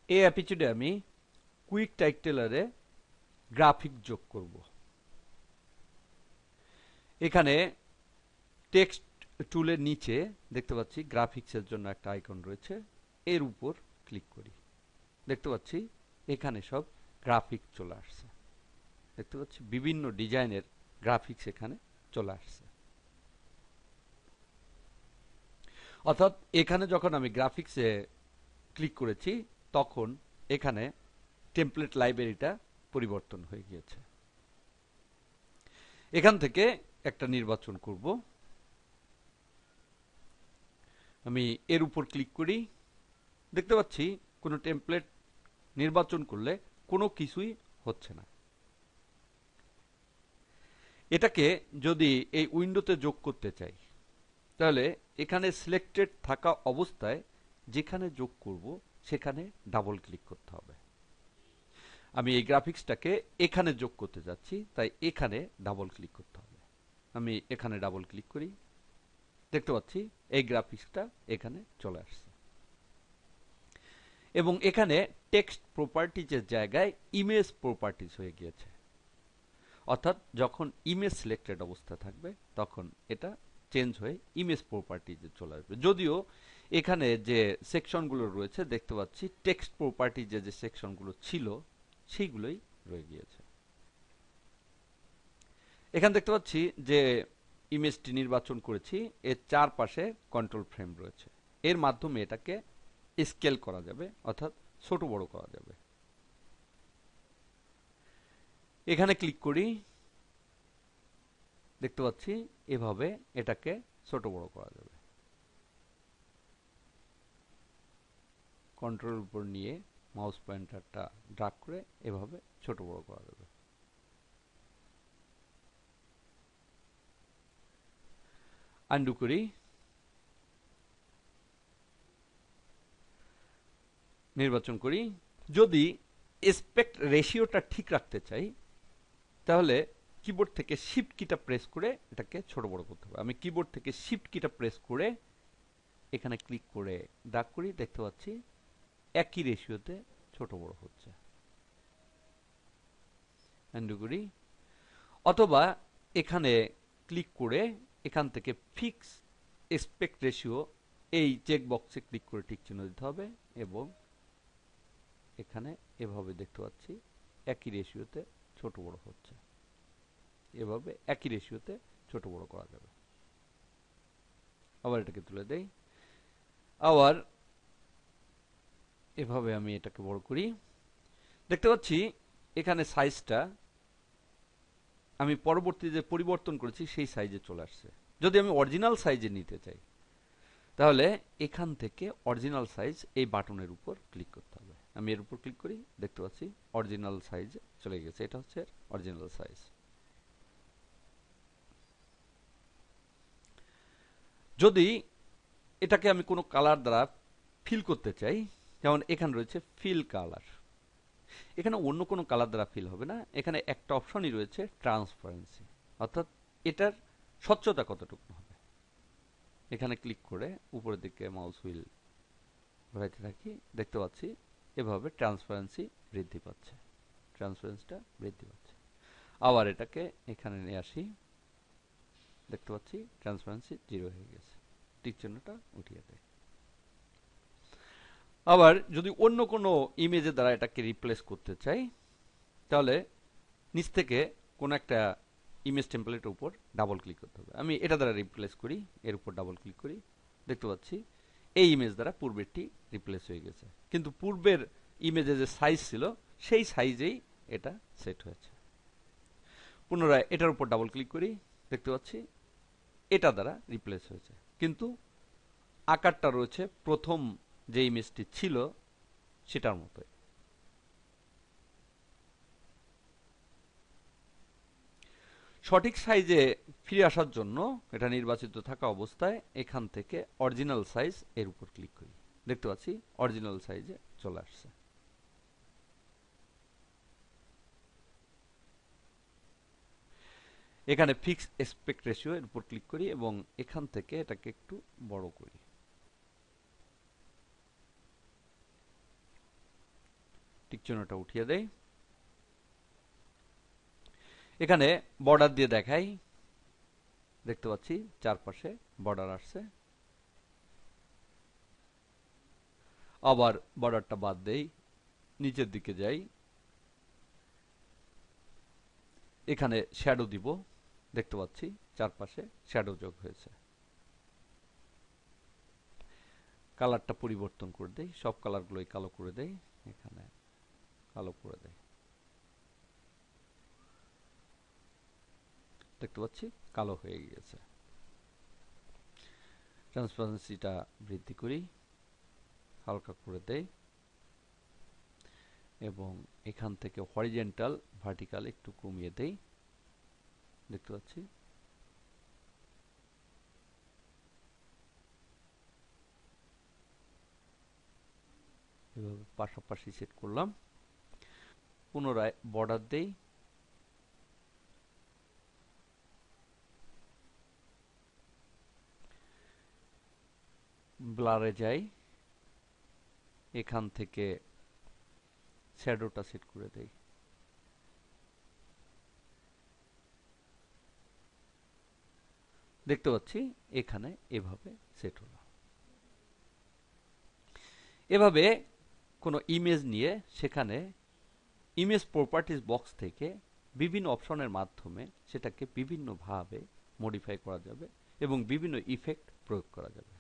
এই এপিসোডে আমি কুইক টাইটেলারে গ্রাফিক যোগ করব। এখানে টেক্সট টুলের নিচে দেখতে পাচ্ছি গ্রাফিক্সের জন্য একটা আইকন রয়েছে, এর উপর ক্লিক করি। দেখতে পাচ্ছি এখানে সব গ্রাফিক চলে আসছে। দেখতে পাচ্ছি বিভিন্ন ডিজাইনের গ্রাফিক্স এখানে চলে আসছে। অর্থাৎ এখানে যখন আমি গ্রাফিক্সে ক্লিক করেছি তখন এখানে টেমপ্লেট লাইব্রেরিটা পরিবর্তন হয়ে গিয়েছে। এখান থেকে একটা নির্বাচন করব। আমি এর উপর ক্লিক করি। দেখতে পাচ্ছি কোনো টেমপ্লেট নির্বাচন করলে কোনো কিছুই হচ্ছে না। এটাকে যদি এই উইন্ডোতে যোগ করতে চাই তাহলে এখানে সিলেক্টেড থাকা অবস্থায় যেখানে যোগ করব সেখানে ডাবল ক্লিক করতে হবে। আমি এই গ্রাফিক্সটাকে এখানে যোগ করতে যাচ্ছি, তাই এখানে ডাবল ক্লিক করতে হবে। আমি এখানে ডাবল ক্লিক করি। দেখতে পাচ্ছি এই গ্রাফিক্সটা এখানে চলে আসছে এবং এখানে টেক্সট প্রপার্টিজের জায়গায় ইমেজ প্রপার্টিজ হয়ে গিয়েছে। অর্থাৎ যখন ইমেজ সিলেক্টেড অবস্থা থাকবে তখন এটা চেঞ্জ হয়ে ইমেজ প্রপার্টিজে চলে আসবে। যদিও এখানে যে সেকশনগুলো রয়েছে দেখতে পাচ্ছি টেক্সট প্রপার্টিজে যে সেকশনগুলো ছিল সেইগুলোই রয়ে গিয়েছে। এখানে দেখতে পাচ্ছি যে ইমেজটি নির্বাচন করেছি, এর চারপাশে কন্ট্রোল ফ্রেম রয়েছে। এর মাধ্যমে এটাকে স্কেল করা যাবে, অর্থাৎ ছোট বড় করা যাবে। এখানে ক্লিক করি। দেখতে পাচ্ছি এভাবে এটাকে ছোট বড় করা যাবে। কন্ট্রোল উপর নিয়ে মাউস পয়েন্টারটা ড্রাগ করে এভাবে ছোট বড় করা যাবে। আনডু করি। নির্বাচন করি। যদি এসপেক্ট রেশিওটা ঠিক রাখতে চাই তাহলে কিবোর্ড থেকে শিফট কিটা প্রেস করে এটাকে ছোট বড় করতে হবে। আমি কিবোর্ড থেকে শিফট কিটা প্রেস করে এখানে ক্লিক করে ড্রাগ করি। দেখতে পাচ্ছি একই রেশিওতে ছোট বড় হচ্ছে। আনডু করি। অথবা এখানে ক্লিক করে এখান থেকে ফিক্স এসপেক্ট রেশিও এই চেক বক্সে ক্লিক করে টিক চিহ্ন দিতে হবে এবং এখানে এভাবে দেখতে পাচ্ছি একই রেশিওতে ছোট বড় হচ্ছে। এভাবে একই রেশিওতে ছোট বড় করা যাবে। আবার এটাকে তুলে দেই। আবার এভাবে আমি এটাকে বড় করি। দেখতে পাচ্ছি এখানে সাইজটা আমি পরবর্তী যে পরিবর্তন করেছি সেই সাইজে চলে আসছে। যদি আমি অরিজিনাল সাইজে নিতে চাই তাহলে এখান থেকে অরিজিনাল সাইজ এই বাটনের উপর ক্লিক করতে হবে। আমি এর উপর ক্লিক করি। দেখতে পাচ্ছি অরিজিনাল সাইজ চলে গেছে। এটা হচ্ছে অরিজিনাল সাইজ। যদি এটাকে আমি কোনো কালার দ্বারা ফিল করতে চাই, যেমন এখানে রয়েছে ফিল কালার, এখানে অন্য কোনো কালার দ্বারা ফিল হবে না। এখানে একটা অপশনই রয়েছে ট্রান্সপারেন্সি, অর্থাৎ এটার স্বচ্ছতা কতটুকু হবে। এখানে ক্লিক করে উপরের দিকে মাউস হুইল ঘোরাইতে থাকি। দেখতে পাচ্ছি এভাবে ট্রান্সপারেন্সি বৃদ্ধি পাচ্ছে, ট্রান্সপারেন্সিটা বৃদ্ধি পাচ্ছে। আবার এটাকে এখানে নিয়ে আসি। দেখতে পাচ্ছি ট্রান্সপারেন্সি 0 হয়ে গেছে। টিক চিহ্নটা উঠিয়ে দেয়। আবার যদি অন্য কোনো ইমেজের দ্বারা এটাকে রিপ্লেস করতে চাই তাহলে নিচ থেকে কোনো একটা ইমেজ টেমপ্লেটের উপর ডাবল ক্লিক করতে হবে। আমি এটা দ্বারা রিপ্লেস করি। এর উপর ডাবল ক্লিক করি। দেখতে পাচ্ছি এই ইমেজ দ্বারা পূর্বেরটি রিপ্লেস হয়ে গেছে, কিন্তু পূর্বের ইমেজে যে সাইজ ছিল সেই সাইজেই এটা সেট হয়েছে। পুনরায় এটার উপর ডাবল ক্লিক করি। দেখতে পাচ্ছি এটা দ্বারা রিপ্লেস হয়েছে, কিন্তু আকারটা রয়েছে প্রথম যে ইমেজটি ছিল সেটার মতোই। সঠিক সাইজে ফিরে আসার জন্য এটা নির্বাচিত থাকা অবস্থায় এখান থেকে অরিজিনাল সাইজ এর উপর ক্লিক করি। দেখতে পাচ্ছি অরিজিনাল সাইজে চলে আসছে। এখানে ফিক্স এসপেক্ট রেশিও এর উপর ক্লিক করি এবং এখান থেকে এটাকে একটু বড় করি। টিক চিহ্নটা উঠিয়ে দেই। এখানে বর্ডার দিয়ে দেখাই, দেখতে পাচ্ছি চারপাশে বর্ডার আসছে। আবার বর্ডারটা বাদ দেই, নিচের দিকে যাই, এখানে শ্যাডো দিব, দেখতে পাচ্ছি চারপাশে শ্যাডো যোগ হয়েছে। কালারটা পরিবর্তন করে দেই, সব কালারগুলোই কালো করে দেই, এখানে কালো করে দেই, দেখতে পাচ্ছি কালো হয়ে গিয়েছে। ট্রান্সপারেন্সিটা বৃদ্ধি করি, হালকা করে দেই, এবং এখান থেকে হরিজেন্টাল ভার্টিক্যাল একটু কমিয়ে দেই, দেখতে পাচ্ছি। এভাবে পাশাপাশি সেট করলাম। পুনরায় বর্ডার দেই, ব্লারে যাই, এখান থেকে শ্যাডোটা সেট করে দেই, দেখতে পাচ্ছি এখানে এভাবে সেট হলো। এভাবে কোনো ইমেজ নিয়ে সেখানে ইমেজ প্রপার্টিজ বক্স থেকে বিভিন্ন অপশনের মাধ্যমে সেটাকে বিভিন্নভাবে মডিফাই করা যাবে এবং বিভিন্ন ইফেক্ট প্রয়োগ করা যাবে।